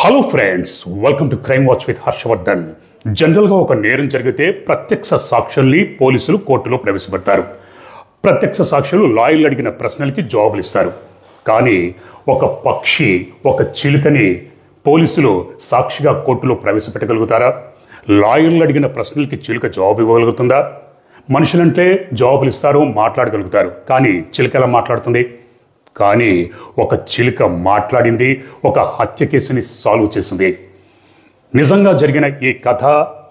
Hello friends, welcome to Crime Watch with Harshavardhan. జనరల్గా ఒక నేరం జరిగితే ప్రత్యక్ష సాక్షుల్ని పోలీసులు కోర్టులో ప్రవేశపెడతారు. ప్రత్యక్ష సాక్షులు లాయర్లు అడిగిన ప్రశ్నలకి జవాబులు ఇస్తారు. కానీ ఒక పక్షి, ఒక చిలుకని పోలీసులు సాక్షిగా కోర్టులో ప్రవేశపెట్టగలుగుతారా? లాయర్లు అడిగిన ప్రశ్నలకి చిలుక జవాబు ఇవ్వగలుగుతుందా? మనుషులంటే జవాబులు ఇస్తారు, మాట్లాడగలుగుతారు. కానీ చిలుక ఎలా మాట్లాడుతుంది? కానీ ఒక చిలుక మాట్లాడింది, ఒక హత్య కేసుని సాల్వ్ చేసింది. నిజంగా జరిగిన ఈ కథ,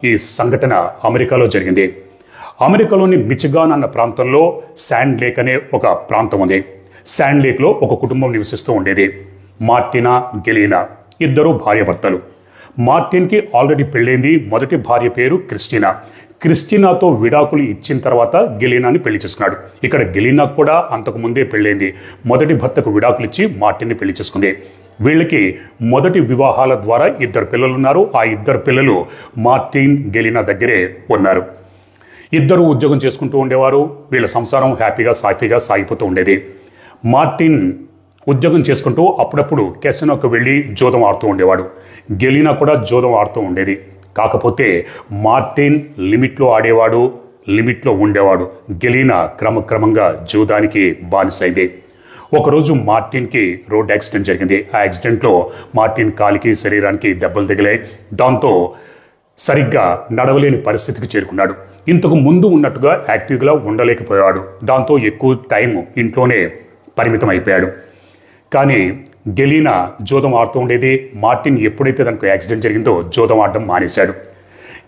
ఈ సంఘటన అమెరికాలో జరిగింది. అమెరికాలోని మిచిగాన్ అన్న ప్రాంతంలో శాండ్ లేక్ అనే ఒక ప్రాంతం ఉంది. శాండ్ లేక్లో ఒక కుటుంబం నివసిస్తూ ఉండేది. మార్టినా, గెలీనా, ఇద్దరు భార్యాభర్తలు. మార్టిన్కి ఆల్రెడీ పెళ్ళైంది. మొదటి భార్య పేరు క్రిస్టినా. క్రిస్టినాతో విడాకులు ఇచ్చిన తర్వాత గెలీనాని పెళ్లి చేసుకున్నాడు. ఇక్కడ గెలీనా కూడా అంతకు ముందే పెళ్ళైంది. మొదటి భర్తకు విడాకులు ఇచ్చి మార్టిన్ని పెళ్లి చేసుకుంది. వీళ్ళకి మొదటి వివాహాల ద్వారా ఇద్దరు పిల్లలు ఉన్నారు. ఆ ఇద్దరు పిల్లలు మార్టిన్, గెలీనా దగ్గరే ఉన్నారు. ఇద్దరు ఉద్యోగం చేసుకుంటూ ఉండేవారు. వీళ్ళ సంసారం హ్యాపీగా సాఫీగా సాగిపోతూ ఉండేది. మార్టిన్ ఉద్యోగం చేసుకుంటూ అప్పుడప్పుడు కెసినోకి వెళ్ళి జోదం ఆడుతూ ఉండేవాడు. గెలీనా కూడా జోదం ఆడుతూ ఉండేది. కాకపోతే మార్టిన్ లిమిట్లో ఆడేవాడు, లిమిట్లో ఉండేవాడు. గెలీనా క్రమక్రమంగా జూదానికి బానిసైంది. ఒకరోజు మార్టిన్కి రోడ్ యాక్సిడెంట్ జరిగింది. ఆ యాక్సిడెంట్లో మార్టిన్ కాలికి, శరీరానికి దెబ్బలు తగిలాయి. దాంతో సరిగ్గా నడవలేని పరిస్థితికి చేరుకున్నాడు. ఇంతకు ముందు ఉన్నట్టుగా యాక్టివ్గా ఉండలేకపోయాడు. దాంతో ఎక్కువ టైం ఇంట్లోనే పరిమితం అయిపోయాడు. కానీ గెలీనా జోదం ఆడుతూ ఉండేది. మార్టిన్ ఎప్పుడైతే తనకు యాక్సిడెంట్ జరిగిందో జోదం ఆడడం మానేశాడు.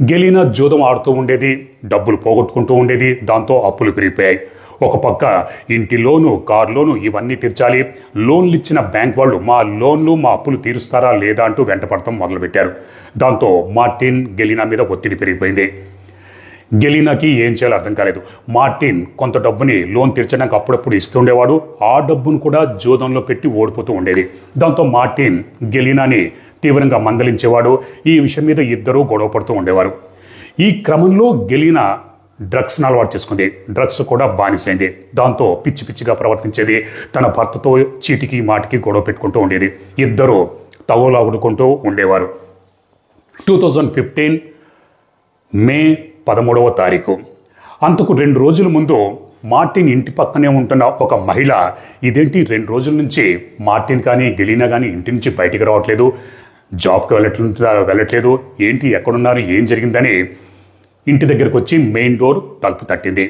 గెలీనా జోదం ఆడుతూ ఉండేది, డబ్బులు పోగొట్టుకుంటూ ఉండేది. దాంతో అప్పులు పెరిగిపోయాయి. ఒక పక్క ఇంటి లోను, కారు లోను ఇవన్నీ తీర్చాలి. లోన్లు ఇచ్చిన బ్యాంక్ వాళ్ళు మా లోన్లు, మా అప్పులు తీరుస్తారా లేదా అంటూ వెంటపడటం మొదలుపెట్టారు. దాంతో మార్టిన్, గెలీనా మీద ఒత్తిడి పెరిగిపోయింది. గెలీనాకి ఏం చేయాలో అర్థం కాలేదు. మార్టిన్ కొంత డబ్బుని లోన్ తీర్చడానికి అప్పుడప్పుడు ఇస్తుండేవాడు. ఆ డబ్బును కూడా జోదంలో పెట్టి ఓడిపోతూ ఉండేది. దాంతో మార్టిన్ గెలీనాని తీవ్రంగా మందలించేవాడు. ఈ విషయం మీద ఇద్దరూ గొడవ పడుతూ ఉండేవారు. ఈ క్రమంలో గెలీనా డ్రగ్స్ని అలవాటు చేసుకుంది. డ్రగ్స్ కూడా బానిసైంది. దాంతో పిచ్చి పిచ్చిగా ప్రవర్తించేది. తన భర్తతో చీటికి మాటికి గొడవ పెట్టుకుంటూ ఉండేది. ఇద్దరు తగులాడుకుంటూ ఉండేవారు. 2015 మే 13వ తారీఖు, అంతకు 2 రోజుల ముందు మార్టిన్ ఇంటి పక్కనే ఉంటున్న ఒక మహిళ, ఇదేంటి 2 రోజుల నుంచి మార్టిన్ కానీ గెలీనా కానీ ఇంటి నుంచి బయటికి రావట్లేదు, జాబ్కి వెళ్ళట్లేదు, ఏంటి, ఎక్కడున్నారు, ఏం జరిగిందని ఇంటి దగ్గరకు వచ్చి మెయిన్ డోర్ తలుపు తట్టింది.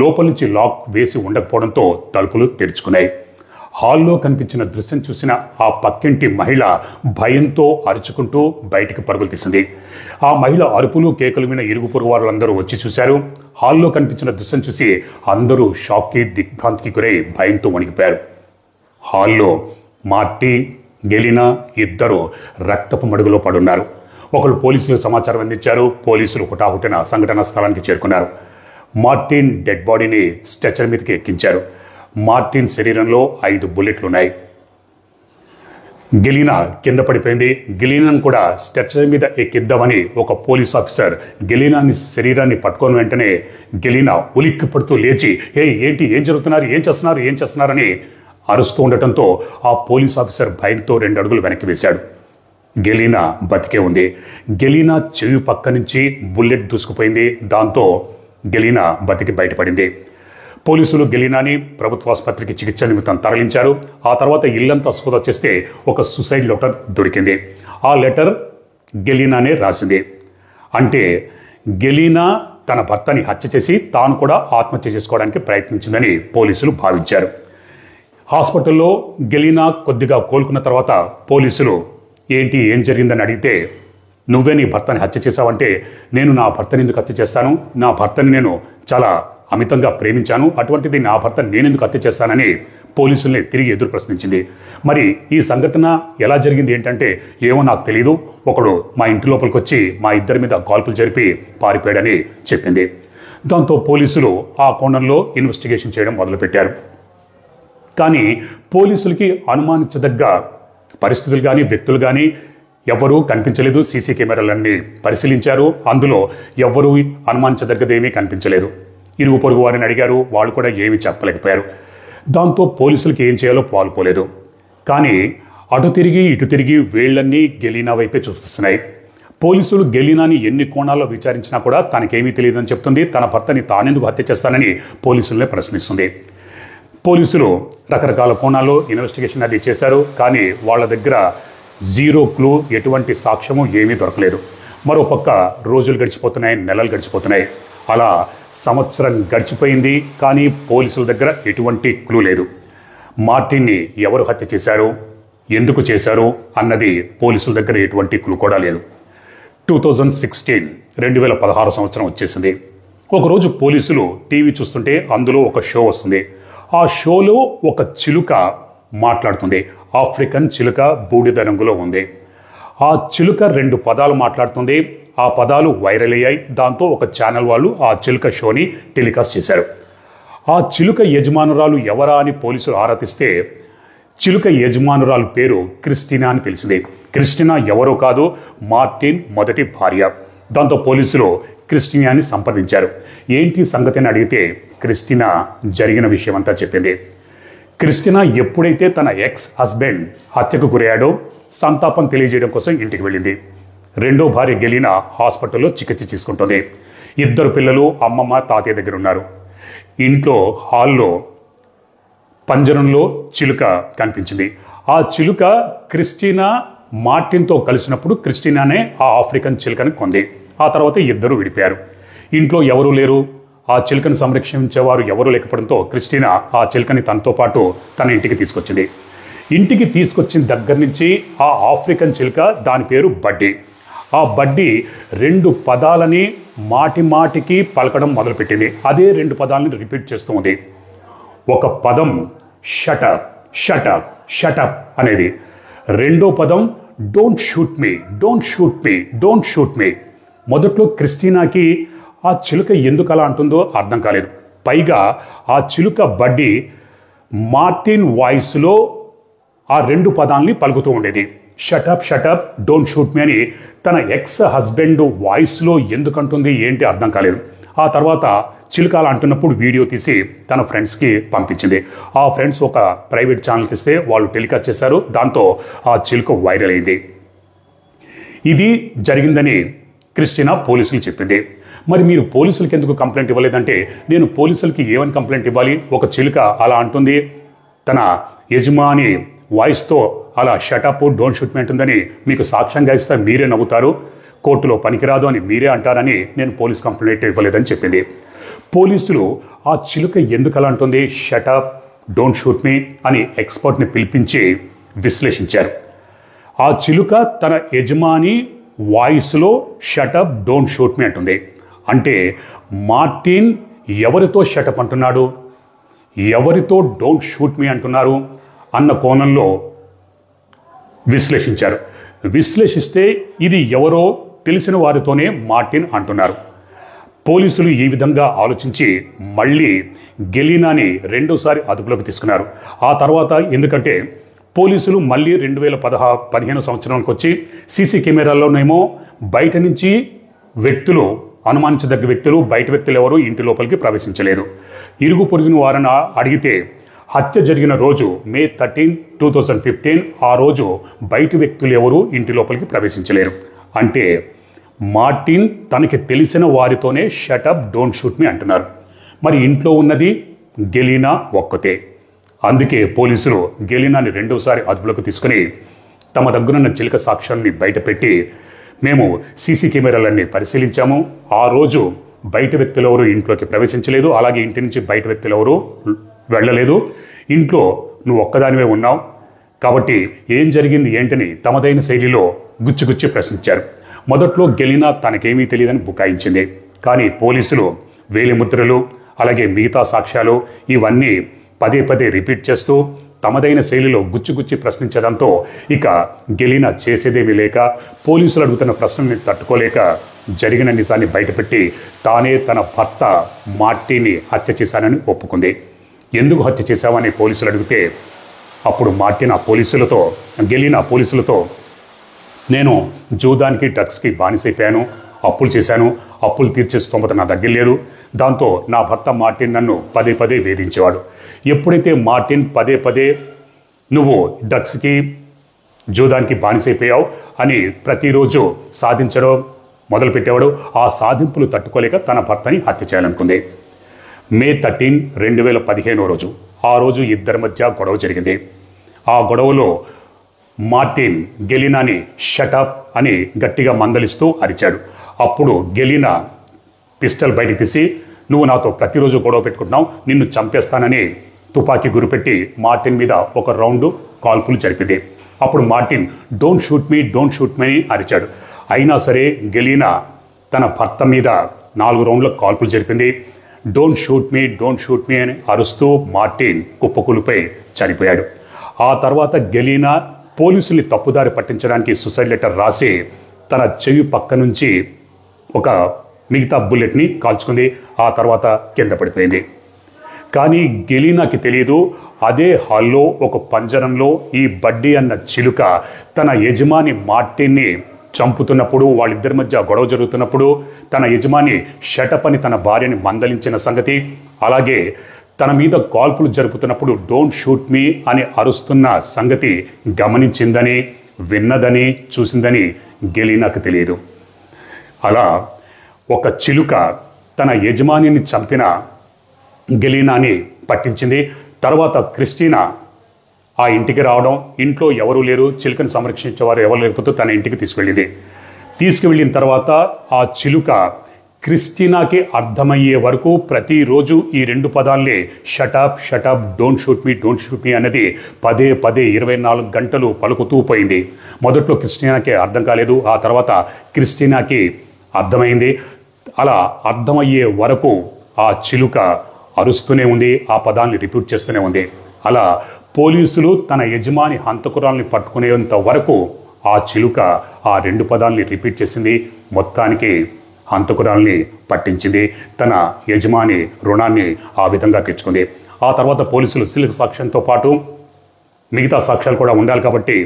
లోపల నుంచి లాక్ వేసి ఉండకపోవడంతో తలుపులు తెరుచుకున్నాయి. హాల్లో కనిపించిన దృశ్యం చూసిన ఆ పక్కింటి మహిళ భయంతో అరుచుకుంటూ బయటికి పరుగులు తీసింది. ఆ మహిళ అరుపులు, కేకలు విన ఇరుగు పొరుగు వాళ్ళందరూ వచ్చి చూశారు. హాల్లో కనిపించిన దృశ్యం చూసి అందరూ షాక్కి, దిగ్భ్రాంతికి గురై భయంతో వణికిపోయారు. హాల్లో మార్టి, గెలీనా ఇద్దరు రక్తపు మడుగులో పడున్నారు. ఒకరు పోలీసులకు సమాచారం అందించారు. పోలీసులు హుటాహుటిన సంఘటనా స్థలానికి చేరుకున్నారు. మార్టిన్ డెడ్ బాడీని స్ట్రెచర్ మీదకి ఎక్కించారు. మార్టిన్ శరీరంలో 5 బుల్లెట్లున్నాయి. గెలీనా కింద పడిపోయింది. గెలీనాను కూడా స్ట్రెచర్ మీద ఎక్కిద్దామని ఒక పోలీస్ ఆఫీసర్ గెలీనాని శరీరాన్ని పట్టుకొని వెంటనే గెలీనా ఉలిక్కి పడుతూ లేచి, ఏంటి, ఏం చేస్తున్నారని అరుస్తూ ఉండటంతో ఆ పోలీస్ ఆఫీసర్ భయంతో 2 అడుగులు వెనక్కి వేశాడు. గెలీనా బతికే ఉంది. గెలీనా చెవి పక్క నుంచి బుల్లెట్ దూసుకుపోయింది. దాంతో గెలీనా బతికి బయటపడింది. పోలీసులు గెలీనాని ప్రభుత్వ ఆసుపత్రికి చికిత్స నిమిత్తం తరలించారు. ఆ తర్వాత ఇల్లంతా సోదా చేస్తే ఒక సూసైడ్ లెటర్ దొరికింది. ఆ లెటర్ గెలీనానే రాసింది. అంటే గెలీనా తన భర్తని హత్య చేసి తాను కూడా ఆత్మహత్య చేసుకోవడానికి ప్రయత్నించిందని పోలీసులు భావించారు. హాస్పిటల్లో గెలీనా కొద్దిగా కోలుకున్న తర్వాత పోలీసులు ఏం జరిగిందని అడిగితే, నువ్వే నీ భర్తని హత్య చేశావంటే, నేను నా భర్తని ఎందుకు హత్య చేస్తాను? నా భర్తని నేను చాలా అమితంగా ప్రేమించాను. అటువంటిది నా భర్త నేనెందుకు హత్య చేస్తానని పోలీసుల్ని తిరిగి ఎదురు ప్రశ్నించింది. మరి ఈ సంఘటన ఎలా జరిగింది ఏంటంటే, ఏమో నాకు తెలియదు, ఒకడు మా ఇంటి లోపలికి వచ్చి మా ఇద్దరి మీద కాల్పులు జరిపి పారిపోయాడని చెప్పింది. దాంతో పోలీసులు ఆ కోణంలో ఇన్వెస్టిగేషన్ చేయడం మొదలుపెట్టారు. కానీ పోలీసులకి అనుమానించదగ్గ పరిస్థితులు కానీ, వ్యక్తులు కానీ ఎవరూ కనిపించలేదు. సీసీ కెమెరాలన్నీ పరిశీలించారు. అందులో ఎవరూ అనుమానించదగ్గదేమీ కనిపించలేదు. ఇరుగు పొరుగు వారిని అడిగారు. వాళ్ళు కూడా ఏమీ చెప్పలేకపోయారు. దాంతో పోలీసులకి ఏం చేయాలో పాలుపోలేదు. కానీ అటు తిరిగి ఇటు తిరిగి వేళ్లన్నీ గెలీనా వైపే చూపిస్తున్నాయి. పోలీసులు గెలీనాని ఎన్ని కోణాల్లో విచారించినా కూడా తనకేమీ తెలియదని చెప్తుంది. తన భర్తని తానెందుకు హత్య చేస్తానని పోలీసులనే ప్రశ్నిస్తుంది. పోలీసులు రకరకాల కోణాల్లో ఇన్వెస్టిగేషన్ అది చేశారు. కానీ వాళ్ళ దగ్గర జీరో క్లూ, ఎటువంటి సాక్ష్యము ఏమీ దొరకలేదు. మరోపక్క రోజులు గడిచిపోతున్నాయి, నెలలు గడిచిపోతున్నాయి. అలా సంవత్సరం గడిచిపోయింది. కానీ పోలీసుల దగ్గర ఎటువంటి క్లూ లేదు. మార్టిన్ని ఎవరు హత్య చేశారు, ఎందుకు చేశారు అన్నది పోలీసుల దగ్గర ఎటువంటి క్లూ కూడా లేదు. 2016 సంవత్సరం వచ్చేసింది. ఒకరోజు పోలీసులు టీవీ చూస్తుంటే అందులో ఒక షో వస్తుంది. ఆ షోలో ఒక చిలుక మాట్లాడుతుంది. ఆఫ్రికన్ చిలుక బూడిద రంగులో ఉంది. ఆ చిలుక 2 పదాలు మాట్లాడుతుంది. ఆ పదాలు వైరల్ అయ్యాయి. దాంతో ఒక ఛానల్ వాళ్ళు ఆ చిలుక షోని టెలికాస్ట్ చేశారు. ఆ చిలుక యజమానురాలు ఎవరా అని పోలీసులు ఆరాధిస్తే చిలుక యజమానురాలు పేరు క్రిస్టినా అని తెలిసింది. క్రిస్టినా ఎవరో కాదు, మార్టిన్ మొదటి భార్య. దాంతో పోలీసులు క్రిస్టినాని సంప్రదించారు. ఏంటి సంగతి అని అడిగితే క్రిస్టినా జరిగిన విషయం అంతా చెప్పింది. క్రిస్టినా ఎప్పుడైతే తన ఎక్స్ హస్బెండ్ హత్యకు గురయ్యాడో సంతాపం తెలియజేయడం కోసం ఇంటికి వెళ్ళింది. రెండో భార్య గెలీనా హాస్పిటల్లో చికిత్స తీసుకుంటుంది. 2 పిల్లలు అమ్మమ్మ తాతయ్య దగ్గర ఉన్నారు. ఇంట్లో హాల్లో పంజరంలో చిలుక కనిపించింది. ఆ చిలుక క్రిస్టినా మార్టిన్తో కలిసినప్పుడు క్రిస్టినానే ఆ ఆఫ్రికన్ చిలుకని కొంది. ఆ తర్వాత 2 విడిపోయారు. ఇంట్లో ఎవరూ లేరు. ఆ చిలుకను సంరక్షించేవారు ఎవరూ లేకపోవడంతో క్రిస్టినా ఆ చిలుకని తనతో పాటు తన ఇంటికి తీసుకొచ్చింది. ఇంటికి తీసుకొచ్చిన దగ్గర నుంచి ఆ ఆఫ్రికన్ చిలుక, దాని పేరు బడ్డీ. ఆ బడ్డీ 2 పదాలని మాటి మాటికి పలకడం మొదలుపెట్టింది. అదే 2 పదాలని రిపీట్ చేస్తూ ఉంది. ఒక పదం షటప్ షటప్ షటప్ అనేది. రెండో పదం don't shoot me don't shoot me don't shoot me. మొదట్లో క్రిస్టినాకి ఆ చిలుక ఎందుకు అలా అంటుందో అర్థం కాలేదు. పైగా ఆ చిలుక బడ్డీ మార్టిన్ వాయిస్లో ఆ 2 పదాలని పలుకుతూ ఉండేది. షటప్ షటప్ డోంట్ షూట్ మీ అని తన ఎక్స్ హస్బెండ్ వాయిస్లో ఎందుకంటుంది ఏంటి అర్థం కాలేదు. ఆ తర్వాత చిలుక అలా అంటున్నప్పుడు వీడియో తీసి తన ఫ్రెండ్స్కి పంపించింది. ఆ ఫ్రెండ్స్ ఒక ప్రైవేట్ ఛానల్ తీస్తే వాళ్ళు టెలికాస్ట్ చేశారు. దాంతో ఆ చిలుక వైరల్ అయింది. ఇది జరిగిందని క్రిస్టినా పోలీసులు చెప్పింది. మరి మీరు పోలీసులకి ఎందుకు కంప్లైంట్ ఇవ్వలేదంటే, నేను పోలీసులకి ఏమని కంప్లైంట్ ఇవ్వాలి? ఒక చిలుక అలా అంటుంది, తన యజమాని వాయిస్తో అలా షటప్ డోంట్ షూట్ మీ అంటుందని మీకు సాక్ష్యంగా ఇస్తే మీరే నవ్వుతారు, కోర్టులో పనికిరాదు అని మీరే అంటారని నేను పోలీస్ కంప్లైంట్ ఇవ్వలేదని చెప్పింది. పోలీసులు ఆ చిలుక ఎందుకు అలా అంటుంది, షటప్ డోంట్ షూట్ మీ అని ఎక్స్పర్ట్ని పిలిపించి విశ్లేషించారు. ఆ చిలుక తన యజమాని వాయిస్లో షటప్ డోంట్ షూట్ మీ అంటుంది. అంటే మార్టిన్ ఎవరితో షటప్ అంటున్నాడు, ఎవరితో డోంట్ షూట్ మీ అంటున్నారు అన్న కోణంలో విశ్లేషించారు. విశ్లేషిస్తే ఇది ఎవరో తెలిసిన వారితోనే మార్టిన్ అంటున్నారు. పోలీసులు ఈ విధంగా ఆలోచించి మళ్ళీ గెలీనాని 2సారి అదుపులోకి తీసుకున్నారు. ఆ తర్వాత ఎందుకంటే పోలీసులు మళ్ళీ 2015 సంవత్సరానికి వచ్చి సీసీ కెమెరాల్లోనేమో బయట నుంచి వ్యక్తులు, అనుమానించదగ్గ వ్యక్తులు, బయట వ్యక్తులు ఎవరు ఇంటి లోపలికి ప్రవేశించలేదు. ఇరుగు పొరుగున వారిని అడిగితే హత్య జరిగిన రోజు May 13, 2015 ఆ రోజు బయట వ్యక్తులు ఎవరు ఇంటి లోపలికి ప్రవేశించలేరు. అంటే మార్టిన్ తనకి తెలిసిన వారితోనే షటప్ డోంట్ షూట్ మీ అంటున్నారు. మరి ఇంట్లో ఉన్నది గెలీనా ఒక్కతే. అందుకే పోలీసులు గెలీనాని 2సారి అదుపులోకి తీసుకుని తమ దగ్గరున్న చిలుక సాక్ష్యాన్ని బయటపెట్టి, మేము సీసీ కెమెరాలన్నీ పరిశీలించాము, ఆ రోజు బయట వ్యక్తులు ఎవరు ఇంట్లోకి ప్రవేశించలేదు, అలాగే ఇంటి నుంచి బయట వ్యక్తులు ఎవరు వెళ్ళలేదు, ఇంట్లో నువ్వు ఒక్కదానివే ఉన్నావు, కాబట్టి ఏం జరిగింది ఏంటని తమదైన శైలిలో గుచ్చిగుచ్చి ప్రశ్నించారు. మొదట్లో గెలీనా తనకేమీ తెలియదని బుకాయించింది. కానీ పోలీసులు వేలిముద్రలు అలాగే మిగతా సాక్ష్యాలు ఇవన్నీ పదే పదే రిపీట్ చేస్తూ తమదైన శైలిలో గుచ్చిగుచ్చి ప్రశ్నించడంతో ఇక గెలీనా చేసేదేమీ లేక, పోలీసులు అడుగుతున్న ప్రశ్నల్ని తట్టుకోలేక జరిగిన నిజాన్ని బయటపెట్టి తానే తన భర్త మార్టిన్ని హత్య చేశానని ఒప్పుకుంది. ఎందుకు హత్య చేశావని పోలీసులు అడిగితే అప్పుడు మార్టిన్ గెలీనా పోలీసులతో నేను జూదానికి డ్రగ్స్కి బానిసైపోయాను, అప్పులు చేశాను, అప్పులు తీర్చే స్తోమత నా దగ్గర లేదు, దాంతో నా భర్త మార్టిన్ నన్ను పదే పదే వేధించేవాడు. ఎప్పుడైతే మార్టిన్ పదే పదే నువ్వు డ్రగ్స్కి జూదానికి బానిసైపోయావు అని ప్రతిరోజు సాధించడం మొదలుపెట్టేవాడు. ఆ సాధింపులు తట్టుకోలేక తన భర్తని హత్య చేయాలనుకుంది. మే 13, 2015 రోజు ఆ రోజు ఇద్దరి మధ్య గొడవ జరిగింది. ఆ గొడవలో మార్టిన్ గెలీనాని షటప్ అని గట్టిగా మందలిస్తూ అరిచాడు. అప్పుడు గెలీనా పిస్టల్ బయటికి తీసి, నువ్వు నాతో ప్రతిరోజు గొడవ పెట్టుకుంటున్నావు, నిన్ను చంపేస్తానని తుపాకీ గురిపెట్టి మార్టిన్ మీద ఒక రౌండ్ కాల్పులు జరిపింది. అప్పుడు మార్టిన్ డోంట్ షూట్ మీ అని అరిచాడు. అయినా సరే గెలీనా తన భర్త మీద 4 రౌండ్ల కాల్పులు జరిపింది. డోంట్ షూట్ మీ అని అరుస్తూ మార్టిన్ కుప్పకూలిపై చనిపోయాడు. ఆ తర్వాత గెలీనా పోలీసుల్ని తప్పుదారి పట్టించడానికి సూసైడ్ లెటర్ రాసి తన చెవి పక్క నుంచి ఒక మిగతా బుల్లెట్ని కాల్చుకుంది. ఆ తర్వాత కింద పడిపోయింది. కానీ గెలీనాకి తెలియదు, అదే హాల్లో ఒక పంజరంలో ఈ బడ్డీ అన్న చిలుక తన యజమాని మార్టిన్ని చంపుతున్నప్పుడు, వాళ్ళిద్దరి మధ్య గొడవ జరుగుతున్నప్పుడు తన యజమాని షటప్ అని తన భార్యని మందలించిన సంగతి, అలాగే తన మీద కాల్పులు జరుపుతున్నప్పుడు డోంట్ షూట్ మీ అని అరుస్తున్న సంగతి గమనించిందని, విన్నదని, చూసిందని గెలీనాకు తెలియదు. అలా ఒక చిలుక తన యజమానిని చంపిన గెలీనాని పట్టించింది. తర్వాత క్రిస్టినా ఆ ఇంటికి రావడం, ఇంట్లో ఎవరూ లేరు, చిలుకను సంరక్షించేవారు ఎవరు లేకపోతే తన ఇంటికి తీసుకువెళ్ళిన తర్వాత ఆ చిలుక క్రిస్టినాకి అర్థమయ్యే వరకు ప్రతిరోజు ఈ 2 పదాలే షటప్ డోంట్ షూట్ మీ అనేది పదే 24 గంటలు పలుకుతూ పోయింది. మొదట్లో క్రిస్టినాకి అర్థం కాలేదు, ఆ తర్వాత క్రిస్టినాకి అర్థమైంది. అలా అర్థమయ్యే వరకు ఆ చిలుక అరుస్తూనే ఉంది, ఆ పదాన్ని రిపీట్ చేస్తూనే ఉంది. అలా పోలీసులు తన యజమాని హంతకురాల్ని పట్టుకునేంత వరకు ఆ చిలుక ఆ 2 పదాల్ని రిపీట్ చేసింది. మొత్తానికి హంతకురాల్ని పట్టించింది. తన యజమాని రుణాన్ని ఆ విధంగా తెచ్చుకుంది. ఆ తర్వాత పోలీసులు సిల్క్ సాక్ష్యంతో పాటు మిగతా సాక్ష్యాలు కూడా ఉండాలి కాబట్టి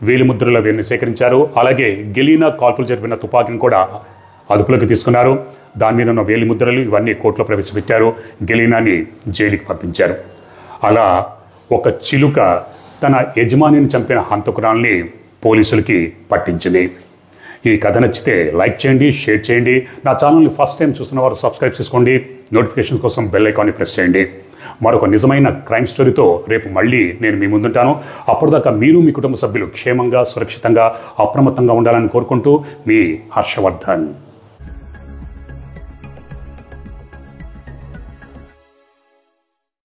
వేలిముద్రలు అవన్నీ సేకరించారు. అలాగే గెలీనా కాల్పులు జరిపిన తుపాకీని కూడా అదుపులోకి తీసుకున్నారు. దాని మీద ఉన్న వేలిముద్రలు ఇవన్నీ కోర్టులో ప్రవేశపెట్టారు. గెలీనాని జైలుకి పంపించారు. అలా ఒక చిలుక తన యజమానిని చంపిన హంతకురాల్ని పోలీసులకి పట్టించింది. ఈ కథ నచ్చితే లైక్ చేయండి, షేర్ చేయండి. నా ఛానల్ని ఫస్ట్ టైం చూసిన వారు సబ్స్క్రైబ్ చేసుకోండి. నోటిఫికేషన్ కోసం బెల్ ఐకాన్ని ప్రెస్ చేయండి. మరొక నిజమైన క్రైమ్ స్టోరీతో రేపు మళ్ళీ నేను మీ ముందుంటాను. అప్పటిదాకా మీరు మీ కుటుంబ సభ్యులు క్షేమంగా, సురక్షితంగా, అప్రమత్తంగా ఉండాలని కోరుకుంటూ మీ హర్షవర్ధన్.